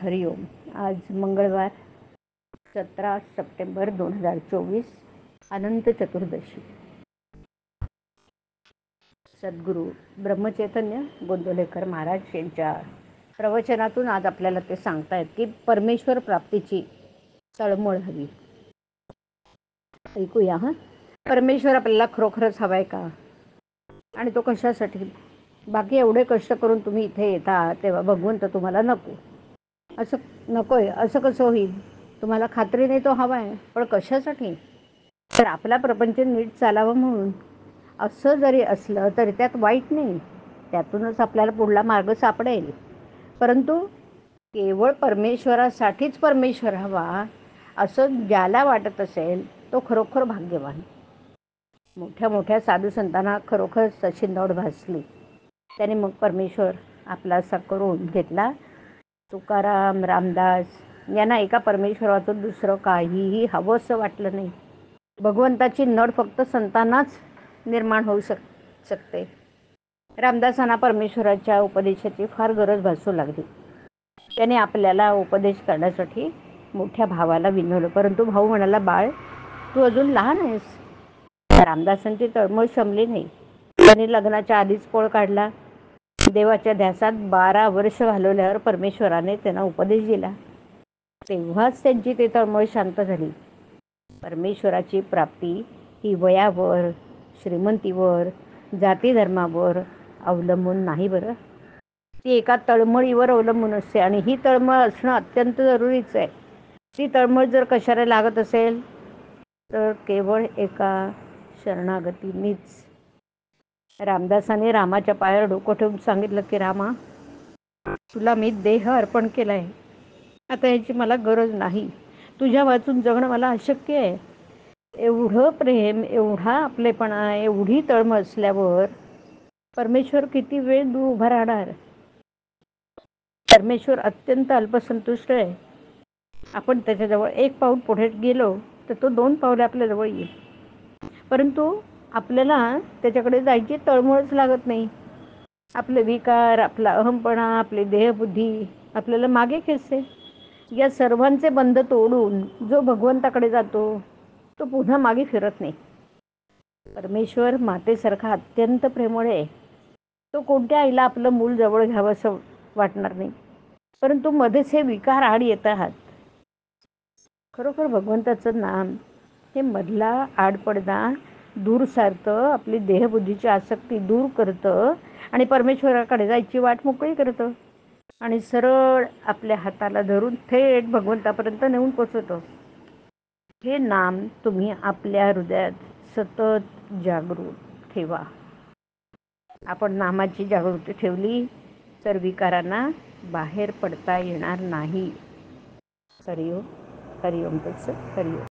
हरिओम. आज मंगळवार 17 सप्टेंबर 2024 अनंत चतुर्दशी. सद्गुरू ब्रह्मचैतन्य गोंदवलेकर महाराज यांच्या प्रवचनातून आज आपल्याला ते सांगतायत की परमेश्वर प्राप्तीची तळमळ हवी. ऐकूया. परमेश्वर आपल्याला खरोखरच हवाय का, आणि तो कशासाठी? बाकी एवढे कष्ट करून तुम्ही इथे येता तेव्हा भगवंत तुम्हाला नको, असं नकोय असं कसं होईल? तुम्हाला खात्रीने तो हवाय, पण कशासाठी? तर आपला प्रपंच नीट चालावं म्हणून. असं जरी असलं तरी त्यात वाईट नाही, त्यातूनच आपल्याला पुढला मार्ग सापडेल. परंतु केवळ परमेश्वरासाठीच परमेश्वर हवा असं ज्याला वाटत असेल तो खरोखर भाग्यवान. मोठ्या मोठ्या साधू संतांना खरोखर सचिंदवड भासली. त्याने मग परमेश्वर आपलासा करून घेतला. तुकाराम, रामदास यांना एका परमेश्वरातून दुसरं काहीही हवं असं वाटलं नाही. भगवंताची नड फक्त संतांनाच निर्माण होऊ शकते. रामदासांना परमेश्वराच्या उपदेशाची फार गरज भासू लागली. त्याने आपल्याला उपदेश करण्यासाठी मोठ्या भावाला विनवलं, परंतु भाऊ म्हणाला, बाळ तू अजून लहान आहेस. रामदासांची तळमळ शमली नाही. त्यांनी लग्नाच्या आधीच पळ काढला. देवाच्या ध्यासात 12 वर्ष घालवल्यावर परमेश्वराने त्यांना उपदेश दिला. तेव्हाच त्यांची ती तळमळ शांत झाली. परमेश्वराची प्राप्ती ही वयावर, श्रीमंतीवर, जाती धर्मावर अवलंबून नाही बरं. ती एका तळमळीवर अवलंबून असते, आणि ही तळमळ असणं अत्यंत जरुरीच आहे. ती तळमळ जर कशाला लागत असेल तर केवळ एका शरणागतीनीच. रामदासाने रामाच्या पायावर डोकं ठेवून सांगितलं की रामा, तुला मी देह अर्पण केलाय. आता याची मला गरज नाही. तुझ्या वाचून जगणं मला अशक्य आहे. एवढं प्रेम, एवढा आपलेपणा, एवढी तळमळ असल्यावर परमेश्वर किती वेळ दूर उभा राहणार? परमेश्वर अत्यंत अल्पसंतुष्ट आहे. आपण त्याच्याजवळ 1 पाऊल पुढे गेलो तर तो 2 पावले आपल्याजवळ येईल. परंतु आपल्याला त्याच्याकडे जायची तळमळच लागत नाही. आपले विकार, आपला अहमपणा, आपली देहबुद्धी आपल्याला मागे खेचते. या सर्वांचे बंध तोडून जो भगवंताकडे जातो तो पुन्हा मागे फिरत नाही. परमेश्वर मातेसारखा अत्यंत प्रेमळ आहे. तो कोणत्या आईला आपलं मूल जवळ घ्यावं असं वाटणार नाही, परंतु मध्येच हे विकार आड येतात. खरोखर भगवंताचं नाम हे मधला आडपडदा दूर सारतं, आपली देहबुद्धीची आसक्ती दूर करतं, आणि परमेश्वराकडे जायची वाट मोकळी करतं, आणि सरळ आपल्या हाताला धरून थेट भगवंतापर्यंत नेऊन पोचवतं. हे नाम तुम्ही आपल्या हृदयात सतत जागृत ठेवा. आपण नामाची जागृती ठेवली तर विकारांना बाहेर पडता येणार नाही. हरिओम. हरिओम तत्सत. हरिओम.